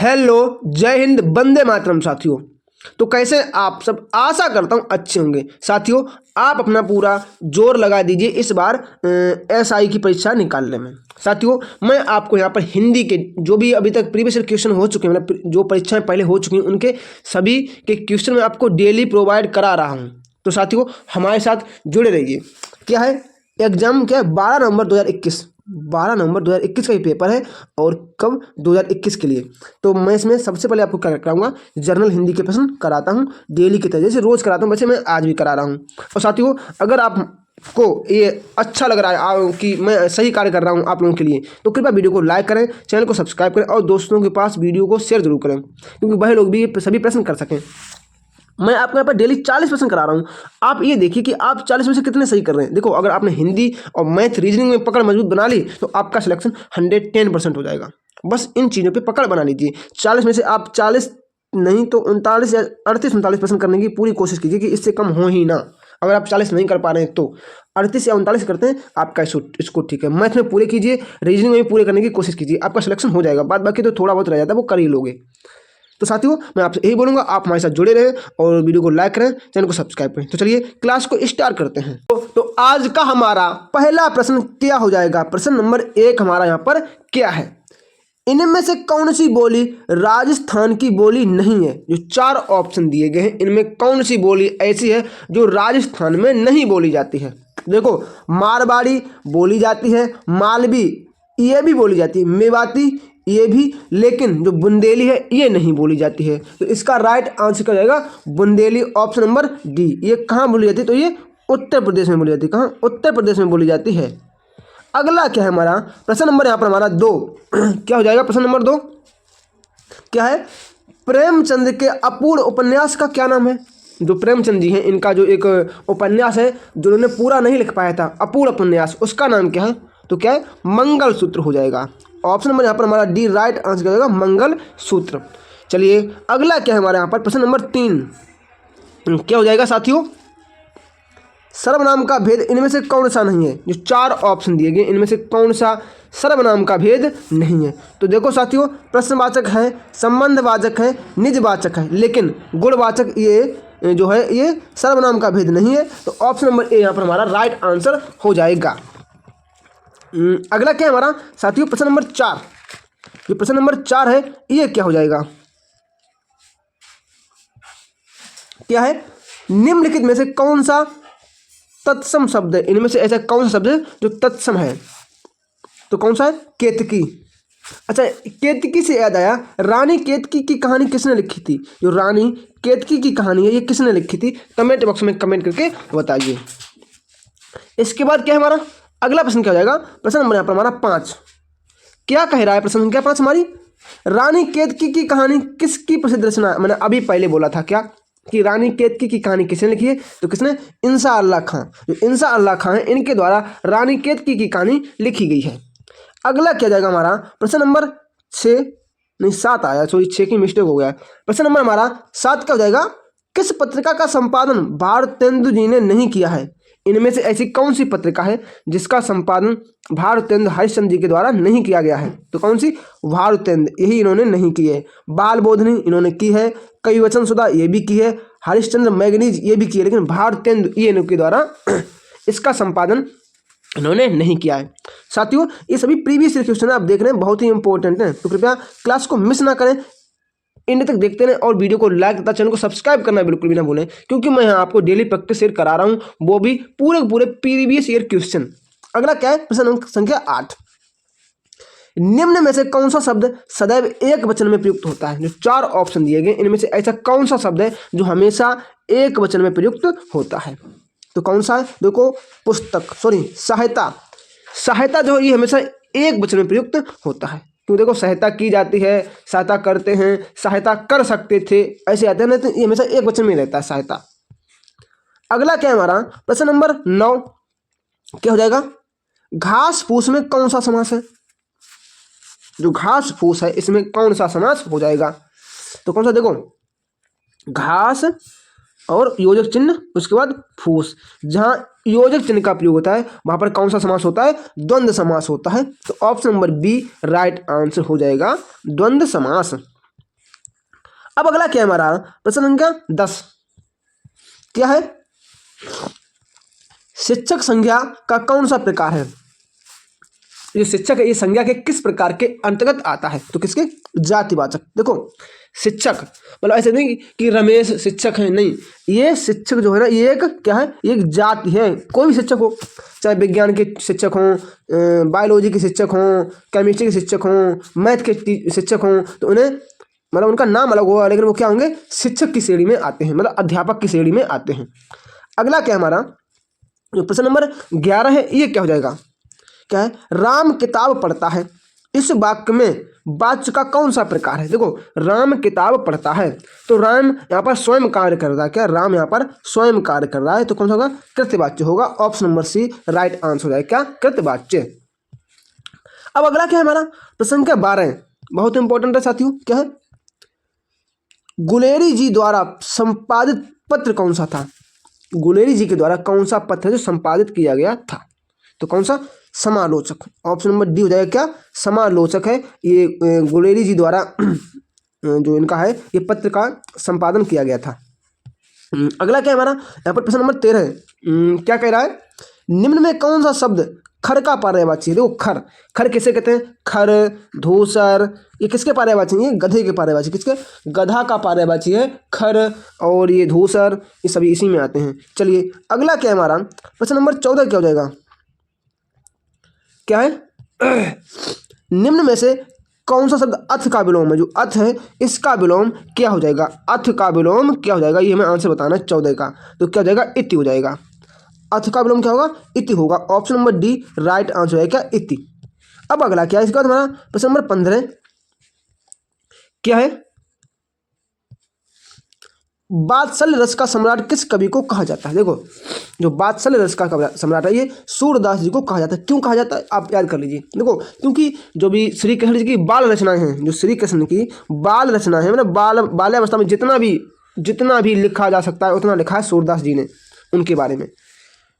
Hello, जय हिंद, वंदे मातरम साथियों। तो कैसे आप सब, आशा करता हूँ अच्छे होंगे। साथियों, आप अपना पूरा जोर लगा दीजिए इस बार एसआई की परीक्षा निकालने में। साथियों, मैं आपको यहाँ पर हिंदी के जो भी अभी तक प्रीवियस ईयर क्वेश्चन हो चुके हैं, मतलब जो परीक्षाएं पहले हो चुकी हैं, उनके सभी के क्वेश्चन मैं आपको डेली प्रोवाइड करा रहा हूँ। तो साथियों, हमारे साथ जुड़े रहिए। क्या है एग्जाम, क्या है 12 नवंबर 2021 का ही पेपर है। और कब 2021 के लिए। तो मैं इसमें सबसे पहले आपको क्या कराऊंगा, जनरल हिंदी के प्रश्न कराता हूं डेली की तरह, जैसे रोज कराता हूं, वैसे मैं आज भी करा रहा हूं। और साथियों, अगर आपको ये अच्छा लग रहा है कि मैं सही कार्य कर रहा हूं आप लोगों के लिए, तो कृपया वीडियो को लाइक करें, चैनल को सब्सक्राइब करें और दोस्तों के पास वीडियो को शेयर जरूर करें, क्योंकि वह लोग भी सभी प्रश्न कर सकें। मैं आपको यहाँ पर डेली 40 प्रश्न करा रहा हूँ। आप ये देखिए कि आप 40 में से कितने सही कर रहे हैं। देखो, अगर आपने हिंदी और मैथ रीजनिंग में पकड़ मजबूत बना ली तो आपका सिलेक्शन 110% हो जाएगा। बस इन चीज़ों पे पकड़ बना लीजिए। 40 में से आप 40 नहीं तो 39 या 38-39% करने की पूरी कोशिश कीजिए कि इससे कम हो ही ना। अगर आप 40 नहीं कर पा रहे हैं तो 38 या 39 करते हैं, आपका इसको ठीक है। मैथ में पूरे कीजिए, रीजनिंग में भी पूरे करने की कोशिश कीजिए, आपका सिलेक्शन हो जाएगा। बाद बाकी तो थोड़ा बहुत रह जाता है, वो कर ही लोगे। तो साथियों, मैं आपसे यही बोलूंगा, आप हमारे साथ जुड़े रहें और वीडियो को लाइक करें, चैनल को सब्सक्राइब करें। तो चलिए क्लास को स्टार्ट करते हैं। तो आज का हमारा पहला प्रश्न क्या हो जाएगा। प्रश्न नंबर 1 हमारा यहाँ पर क्या है, इनमें से कौन सी बोली राजस्थान की बोली नहीं है। जो 4 ऑप्शन दिए गए हैं, इनमें कौन सी बोली ऐसी है जो राजस्थान में नहीं बोली जाती है। देखो, मारवाड़ी बोली जाती है, मालवी ये भी बोली जाती है, मेवाती ये भी, लेकिन जो बुंदेली है ये नहीं बोली जाती है। तो इसका राइट आंसर क्या जाएगा, बुंदेली, ऑप्शन नंबर डी। ये कहाँ बोली जाती है, तो ये उत्तर प्रदेश में बोली जाती है। कहाँ, उत्तर प्रदेश में बोली जाती है। अगला क्या है हमारा प्रश्न नंबर यहाँ पर हमारा 2 क्या हो जाएगा। प्रश्न नंबर 2 क्या है, प्रेमचंद के अपूर्ण उपन्यास का क्या नाम है। जो प्रेमचंद जी हैं, इनका जो एक उपन्यास है जो उन्होंने पूरा नहीं लिख पाया था, अपूर्ण उपन्यास, उसका नाम क्या है। तो क्या है, मंगलसूत्र हो जाएगा। ऑप्शन नंबर यहाँ पर हमारा डी राइट आंसर क्या होगा, मंगलसूत्र। चलिए अगला क्या है हमारे यहाँ पर प्रश्न नंबर 3 क्या हो जाएगा साथियों, सर्वनाम का भेद इनमें से कौन सा नहीं है। जो 4 ऑप्शन दिए गए, इनमें से कौन सा सर्वनाम का भेद नहीं है। तो देखो साथियों, प्रश्नवाचक है, संबंधवाचक है, निजवाचक है, लेकिन गुणवाचक ये जो है ये सर्वनाम का भेद नहीं है। तो ऑप्शन नंबर ए यहाँ पर हमारा राइट आंसर हो जाएगा। अगला क्या है हमारा साथियों, प्रश्न नंबर 4। जो प्रश्न नंबर 4 है ये क्या हो जाएगा, क्या है, निम्नलिखित में से कौन सा तत्सम शब्द है। इनमें से ऐसा कौन सा शब्द है जो तत्सम है। तो कौन सा है, केतकी। अच्छा, केतकी से याद आया, रानी केतकी की कहानी किसने लिखी थी। जो रानी केतकी की कहानी है ये किसने लिखी थी, कमेंट बॉक्स में कमेंट करके बताइए। इसके बाद क्या है हमारा अगला प्रश्न क्या हो जाएगा, प्रश्न नंबर यहाँ पर हमारा 5 क्या कह रहा है। प्रश्न संख्या 5 हमारी, रानी केतकी की कहानी किसकी प्रसिद्ध रचना। मैंने अभी पहले बोला था क्या कि रानी केतकी की कहानी किसने लिखी है, तो किसने, इंसा अल्लाह खां। जो इंसा अल्लाह खां है, इनके द्वारा रानी केतकी की कहानी लिखी गई है। अगला क्या जाएगा हमारा प्रश्न नंबर 6 नहीं 7 आया, सॉरी 6 की मिस्टेक हो गया। प्रश्न नंबर हमारा 7 क्या हो जाएगा, किस पत्रिका का संपादन भारतेंदु जी ने नहीं किया है। इनमें से ऐसी कौन सी पत्रिका है जिसका संपादन भारतेंदु हरिश्चंद्र जी के द्वारा नहीं किया गया है। तो कौन सी, भारतेंदु, यही इन्होंने नहीं की है। बाल बोधनी इन्होंने की है, कई वचन सुधा ये भी की है, हरिश्चंद्र मैगनीज ये भी की है, लेकिन भारतेंदु ये इनके द्वारा इसका संपादन इन्होंने नहीं किया है। साथियों, ये सभी प्रीवियस ईयर क्वेश्चन आप देख रहे हैं, बहुत ही इंपॉर्टेंट हैं। तो कृपया क्लास को मिस ना करें, एंड तक देखते रहें और वीडियो को लाइक तथा चैनल को सब्सक्राइब करना बिल्कुल भी ना भूलें, क्योंकि मैं यहाँ आपको डेली प्रैक्टिस शेयर करा रहा हूँ, वो भी पूरे प्रीवियस ईयर क्वेश्चन। अगला क्या है, प्रश्न संख्या 8, निम्न में से कौन सा शब्द सदैव एक वचन में प्रयुक्त होता है। जो 4 ऑप्शन दिए गए, इनमें से ऐसा कौन सा शब्द है जो हमेशा एक वचन में प्रयुक्त होता है। तो कौन सा है, देखो, पुस्तक, सॉरी सहायता। सहायता जो है ये हमेशा एक वचन में प्रयुक्त होता है। क्यों, देखो, सहायता की जाती है, सहायता करते हैं, सहायता कर सकते थे, ऐसे आते हैं ना, तो ये हमेशा एक वचन में रहता है सहायता। अगला क्या है हमारा प्रश्न नंबर 9 क्या हो जाएगा, घास फूस में कौन सा समास है। जो घास फूस है इसमें कौन सा समास हो जाएगा। तो कौन सा, देखो, घास और योजक चिन्ह, उसके बाद फूस। जहां योजक चिन्ह का प्रयोग होता है वहां पर कौन सा समास होता है, द्वंद्व समास होता है। तो option number B right answer हो जाएगा, द्वंद्व समास। अब अगला क्या है हमारा प्रश्न संख्या 10, क्या है? शिक्षक संज्ञा का कौन सा प्रकार है? ये शिक्षक है, ये संज्ञा के किस प्रकार के अंतर्गत आता है? तो किसके? जातिवाचक। देखो शिक्षक मतलब ऐसे नहीं कि रमेश शिक्षक है, नहीं, ये शिक्षक जो है ना ये एक क्या है? एक जाति है। कोई भी शिक्षक हो, चाहे विज्ञान के शिक्षक हों, बायोलॉजी के शिक्षक हों, केमिस्ट्री के शिक्षक हों, मैथ के शिक्षक हों, तो उन्हें मतलब उनका नाम अलग होगा, लेकिन वो क्या होंगे? शिक्षक की श्रेणी में आते हैं, मतलब अध्यापक की श्रेणी में आते हैं। अगला क्या हमारा जो प्रश्न नंबर 11 है, ये क्या हो जाएगा? क्या है? राम किताब पढ़ता है, इस वाक्य में वाच्य का कौन सा प्रकार है? देखो राम किताब पढ़ता है, तो राम यहाँ पर स्वयं कार्य कर रहा है। क्या? राम यहाँ पर स्वयं कार्य कर रहा है, तो कौन सा होगा? कृत्यवाच्य होगा। Option number C right answer हो जाएगा। क्या? कृत्यवाच्य। अब अगला क्या है हमारा प्रश्न संख्या 12, बहुत इंपॉर्टेंट है साथियों। क्या है? गुलेरी जी द्वारा संपादित पत्र कौन सा था? गुलेरी जी के द्वारा कौन सा पत्र जो संपादित किया गया था? तो कौन सा? समालोचक। ऑप्शन नंबर डी हो जाएगा। क्या? समालोचक है ये गुलेरी जी द्वारा जो इनका है ये पत्र का संपादन किया गया था। अगला क्या है हमारा यहाँ पर प्रश्न नंबर 13 है। क्या कह रहा है? निम्न में कौन सा शब्द खर का पर्यायवाची है? देखो खर, खर किसे कहते हैं? खर, धूसर, ये किसके पर्यायवाची है? गधे के पर्यायवाची। किसके? गधा का पर्यायवाची है खर, और ये धूसर, ये सभी इसी में आते हैं। चलिए अगला क्या है हमारा प्रश्न नंबर 14 क्या हो जाएगा? क्या है? निम्न में से कौन सा शब्द अथ का विलोम है? जो अथ है इसका विलोम क्या हो जाएगा? अथ का विलोम क्या हो जाएगा? ये हमें आंसर बताना है 14 का। तो क्या हो जाएगा? इति हो जाएगा। अथ का विलोम क्या होगा? इति होगा। Option number D right answer है। क्या? इति। अब अगला क्या है? इसके बाद हमारा प्रश्न नंबर 15 क्या है? वात्सल्य रस का सम्राट किस कवि को कहा जाता है? देखो जो वात्सल्य रस का सम्राट है ये सूरदास जी को कहा जाता है। क्यों कहा जाता है? आप याद कर लीजिए। देखो क्योंकि जो भी श्री कृष्ण जी की बाल रचनाएं हैं, जो श्री कृष्ण की बाल रचना है, मतलब बाल्यावस्था में जितना भी लिखा जा सकता है उतना लिखा है सूरदास जी ने उनके बारे में।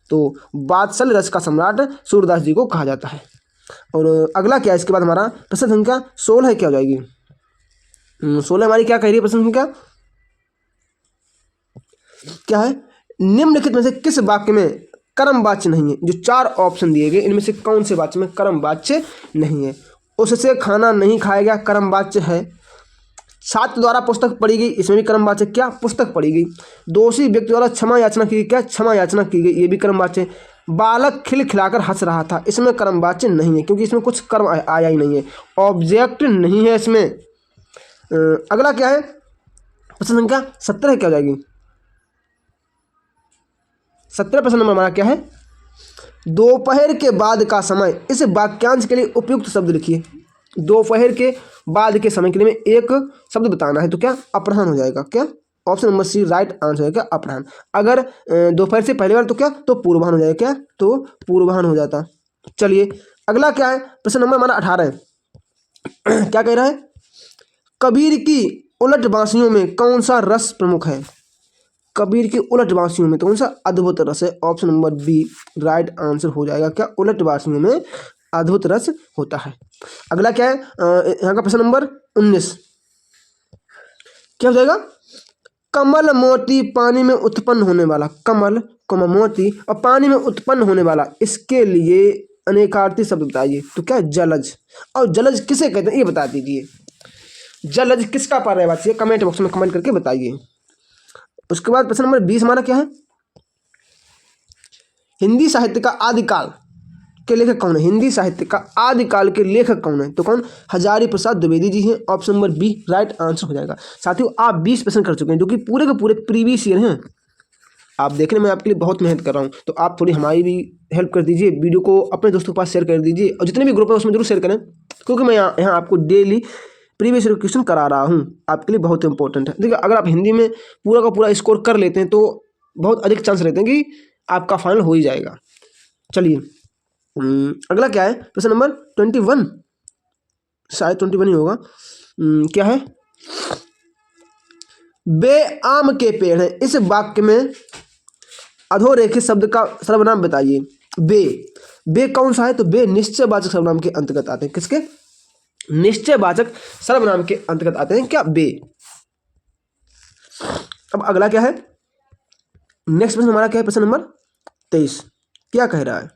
तो वात्सल्य रस का सम्राट सूरदास जी को कहा जाता है। और अगला क्या है इसके बाद हमारा प्रश्न संख्या 16 क्या हो जाएगी? 16 हमारी क्या कह रही है प्रश्न संख्या? क्या है? निम्नलिखित में से किस वाक्य में कर्म वाच्य नहीं है? जो 4 ऑप्शन दिए गए इनमें से कौन से वाक्य में कर्म वाच्य नहीं है? उससे खाना नहीं खाया गया, कर्म वाच्य है। छात्र द्वारा पुस्तक पढ़ी गई, इसमें भी कर्म वाच्य। क्या? पुस्तक पढ़ी गई। दोषी व्यक्ति द्वारा क्षमा याचना की गई, क्या? क्षमा याचना की गई, ये भी कर्म वाच्य। बालक खिलखिलाकर हंस रहा था, इसमें कर्म वाच्य नहीं है क्योंकि इसमें कुछ कर्म आया ही नहीं है, ऑब्जेक्ट नहीं है इसमें। अगला क्या है प्रश्न संख्या 17 क्या हो जाएगी? 17 प्रश्न नंबर हमारा क्या है? दोपहर के बाद का समय, इस वाक्यांश के लिए उपयुक्त शब्द लिखिए। दोपहर के बाद के समय के लिए में एक शब्द बताना है, तो क्या? अपराह्न हो जाएगा। क्या? Option number C right answer है। क्या? अपराह्न। अगर दोपहर से पहले बार तो क्या? तो पूर्वाह्न हो जाएगा। क्या? तो पूर्वाह्न हो जाता। चलिए अगला क्या है प्रश्न नंबर हमारा 18 है। क्या कह रहा है? कबीर की उलट बांसियों में कौन सा रस प्रमुख है? कबीर की उलट बांसियों में कौन सा अद्भुत रस है? Option number B right answer हो जाएगा। क्या? उलट बांसियों में अद्भुत रस होता है। अगला क्या है यहाँ का प्रश्न नंबर 19 क्या हो जाएगा? कमल मोती पानी में उत्पन्न होने वाला, कमल मोती और पानी में उत्पन्न होने वाला, इसके लिए अनेकार्थी शब्द बताइए। तो क्या? जलज। और जलज किसे कहते हैं ये बता दीजिए। जलज किसका पर्यायवाची है? कमेंट बॉक्स में कमेंट करके बताइए। उसके बाद प्रश्न नंबर 20 हमारा क्या है? हिंदी साहित्य का आदिकाल के लेखक कौन है? हिंदी साहित्य का आदिकाल के लेखक कौन है? तो कौन? हजारी प्रसाद द्विवेदी जी हैं। Option number B right answer हो जाएगा। साथियों आप 20 प्रश्न कर चुके हैं जो कि पूरे के पूरे प्रीवियस ईयर हैं। आप देखने में आपके लिए बहुत मेहनत कर रहा हूँ, तो आप थोड़ी हमारी भी हेल्प कर दीजिए, वीडियो को अपने दोस्तों के पास शेयर कर दीजिए और जितने भी ग्रुप है उसमें जरूर शेयर करें, क्योंकि मैं यहाँ आपको डेली प्रीवियस ईयर क्वेश्चन करा रहा हूँ, आपके लिए बहुत इंपॉर्टेंट है। देखिए अगर आप हिंदी में पूरा का पूरा स्कोर कर लेते हैं तो बहुत अधिक चांस रहते हैं कि आपका फाइनल हो ही जाएगा। चलिए अगला क्या है प्रश्न नंबर 21, शायद 21 ही होगा। क्या है? बे आम के पेड़ है, इस वाक्य में अधोरेखित शब्द का सर्वनाम बताइए। बे कौन सा है? तो बे निश्चयवाचक सर्वनाम के अंतर्गत आते हैं। किसके? निश्चयवाचक सर्वनाम के अंतर्गत आते हैं। क्या? बे। अब अगला क्या है, नेक्स्ट प्रश्न हमारा क्या है, प्रश्न नंबर 23 क्या कह रहा है,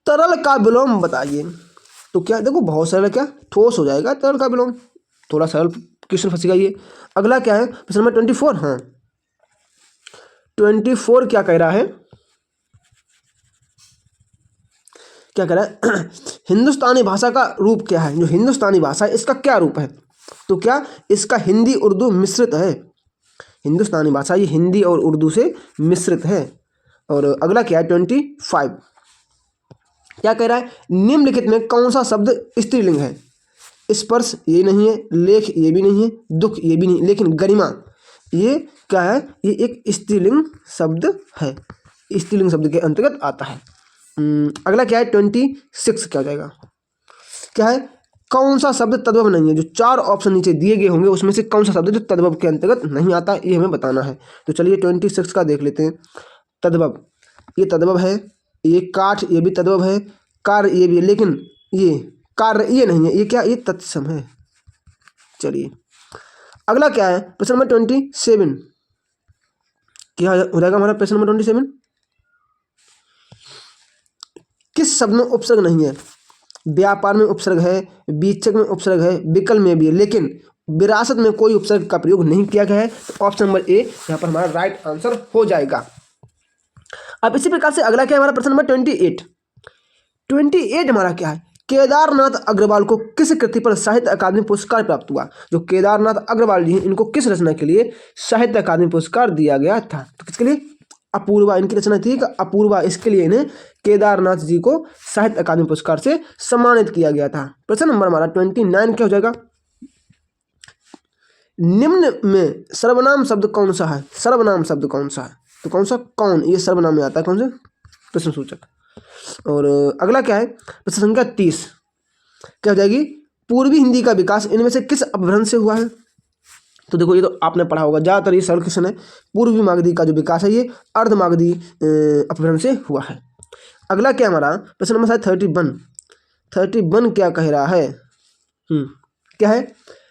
तरल का विलोम बताइए। तो क्या देखो बहुत सरल, क्या ठोस हो जाएगा तरल का विलोम, थोड़ा सरल क्वेश्चन फंसेगा ये। अगला क्या है, प्रश्न नंबर 24, हाँ 24 क्या कह रहा है, क्या कह रहा है हिंदुस्तानी भाषा का रूप क्या है, जो हिंदुस्तानी भाषा है इसका क्या रूप है। तो क्या इसका हिंदी उर्दू मिश्रित है, हिंदुस्तानी भाषा ये हिंदी और उर्दू से मिश्रित है। और अगला क्या है 25 क्या कह रहा है, निम्नलिखित में कौन सा शब्द स्त्रीलिंग है। स्पर्श ये नहीं है, लेख ये भी नहीं है, दुख ये भी नहीं, लेकिन गरिमा ये क्या है, ये एक स्त्रीलिंग शब्द है, स्त्रीलिंग शब्द के अंतर्गत आता है। अगला क्या है 26 क्या हो जाएगा, क्या है, कौन सा शब्द तद्भव नहीं है। जो 4 ऑप्शन नीचे दिए गए होंगे उसमें से कौन सा शब्द जो तद्भव के अंतर्गत नहीं आता ये हमें बताना है। तो चलिए 26 का देख लेते हैं। तद्भव, ये तद्भव है, ये काठ ये भी तद्भव है, कार्य ये भी है, लेकिन ये कार्य ये नहीं है, ये क्या, ये तत्सम है। चलिए अगला क्या है, प्रश्न नंबर 27 क्या हो जाएगा हमारा, प्रश्न नंबर 27 किस शब्द में उपसर्ग नहीं है। व्यापार में उपसर्ग है, बीचक में उपसर्ग है, विकल्प में भी है, लेकिन विरासत में कोई उपसर्ग का प्रयोग नहीं किया गया है। तो ऑप्शन नंबर ए यहाँ पर हमारा राइट आंसर हो जाएगा। अब इसी प्रकार से अगला क्या है हमारा, प्रश्न नंबर 28 हमारा क्या है, केदारनाथ अग्रवाल को किस कृति पर साहित्य अकादमी पुरस्कार प्राप्त हुआ। जो केदारनाथ अग्रवाल जी हैं इनको किस रचना के लिए साहित्य अकादमी पुरस्कार दिया गया था। तो किसके लिए, अपूर्वा, इनकी रचना थी अपूर्वा, इसके लिए इन्हें केदारनाथ जी को साहित्य अकादमी पुरस्कार से सम्मानित किया गया था। प्रश्न नंबर हमारा 29 क्या हो जाएगा, निम्न में सर्वनाम शब्द कौन सा है, सर्वनाम शब्द कौन सा है। तो कौन सा, कौन, ये सर्वनाम में आता है, कौन सा प्रश्न सूचक। और अगला क्या है, प्रश्न संख्या 30 क्या हो जाएगी, पूर्वी हिंदी का विकास इनमें से किस अपभ्रंश से हुआ है। तो देखो ये तो आपने पढ़ा होगा, ज़्यादातर ये सरल क्वेश्चन है। पूर्वी मागधी का जो विकास है ये अर्धमागधी अपभ्रंश से हुआ है। अगला क्या हमारा प्रश्न नंबर 31 क्या कह रहा है, क्या है,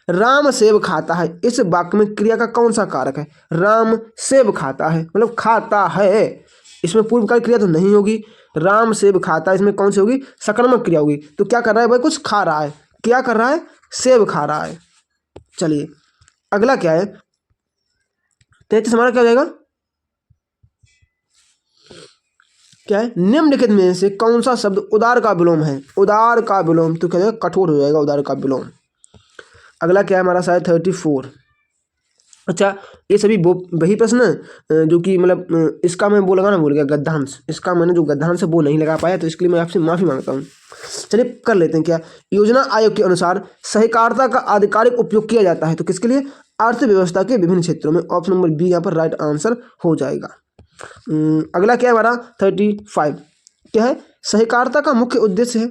राम सेब खाता है, इस वाक्य में क्रिया का कौन सा कारक है। राम सेब खाता है मतलब खाता है, इसमें पूर्वकाल क्रिया तो नहीं होगी। राम सेब खाता है, इसमें कौन सी होगी, सकर्मक क्रिया होगी। तो क्या कर रहा है भाई, कुछ खा रहा है, क्या कर रहा है, सेब खा रहा है। चलिए अगला क्या है 33 हमारा क्या हो जाएगा, क्या है, निम्नलिखित में से कौन सा शब्द उदार का विलोम है। उदार का विलोम तो क्या जाएगा, कठोर हो जाएगा उदार का विलोम। अगला क्या है हमारा शायद 34। अच्छा ये सभी वही प्रश्न जो कि मतलब इसका मैं वो लगाना भूल गया, गद्यांश, इसका मैंने जो गद्यांश है वो नहीं लगा पाया, तो इसके लिए मैं आपसे माफ़ी मांगता हूँ। चलिए कर लेते हैं। क्या, योजना आयोग के अनुसार सहकारिता का आधिकारिक उपयोग किया जाता है, तो किसके लिए, अर्थव्यवस्था के विभिन्न क्षेत्रों में। ऑप्शन नंबर बी यहाँ पर राइट आंसर हो जाएगा। अगला क्या है हमारा 35 क्या है, सहकारिता का मुख्य उद्देश्य है।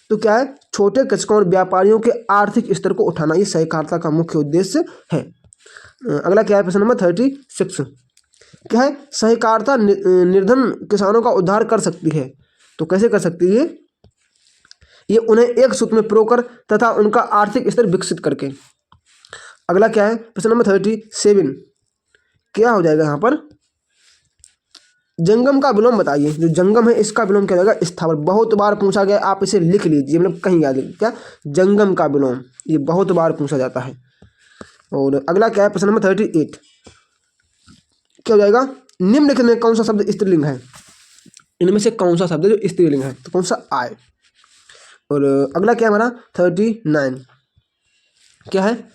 तो क्या है, छोटे कृषकों और व्यापारियों के आर्थिक स्तर को उठाना, ये सहकारिता का मुख्य उद्देश्य है। अगला क्या है प्रश्न नंबर 36 क्या है, सहकारिता निर्धन किसानों का उद्धार कर सकती है। तो कैसे कर सकती है, ये उन्हें एक सूत्र में पिरोकर तथा उनका आर्थिक स्तर विकसित करके। अगला क्या है प्रश्न नंबर 37 क्या हो जाएगा यहाँ पर, जंगम का विलोम बताइए। जो जंगम है इसका विलोम क्या होगा, स्थावर। बहुत बार पूछा गया, आप इसे लिख लीजिए, मतलब कहीं याद, क्या, जंगम का विलोम, ये बहुत बार पूछा जाता है। और अगला क्या है प्रश्न नंबर 38 क्या हो जाएगा, निम्नलिखित में कौन सा शब्द स्त्रीलिंग है। इनमें से कौन सा शब्द जो स्त्रीलिंग है, तो कौन सा आए। और अगला क्या है हमारा 39 क्या है,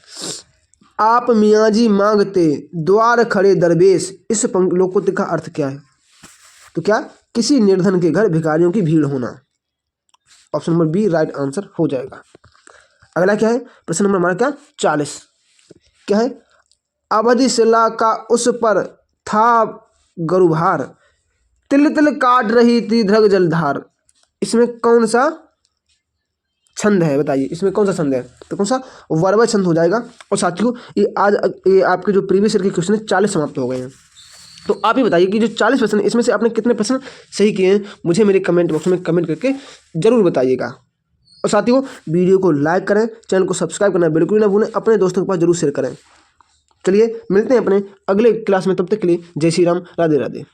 आप मियाँ जी मांगते द्वार खड़े दरवेश, इस लोकोक्ति का अर्थ क्या है। तो क्या, किसी निर्धन के घर भिखारियों की भीड़ होना। Option number B right answer हो जाएगा। अगला क्या है प्रश्न नंबर हमारा क्या 40 क्या है, अवधि शिला का उस पर था गरुभार, तिल तिल काट रही थी ध्रग जलधार। इसमें कौन सा छंद है बताइए, इसमें कौन सा छंद है, तो कौन सा, वर्व छंद हो जाएगा। और साथियों ये आपके जो प्रीवियस ईयर के क्वेश्चन है 40 समाप्त हो गए हैं। तो आप ही बताइए कि जो 40 प्रश्न इसमें से आपने कितने प्रश्न सही किए हैं, मुझे मेरे कमेंट बॉक्स में कमेंट करके जरूर बताइएगा। और साथियों वीडियो को लाइक करें, चैनल को सब्सक्राइब करना बिल्कुल ना भूलें, अपने दोस्तों के पास जरूर शेयर करें। चलिए मिलते हैं अपने अगले क्लास में, तब तक के लिए जय श्री राम, राधे राधे।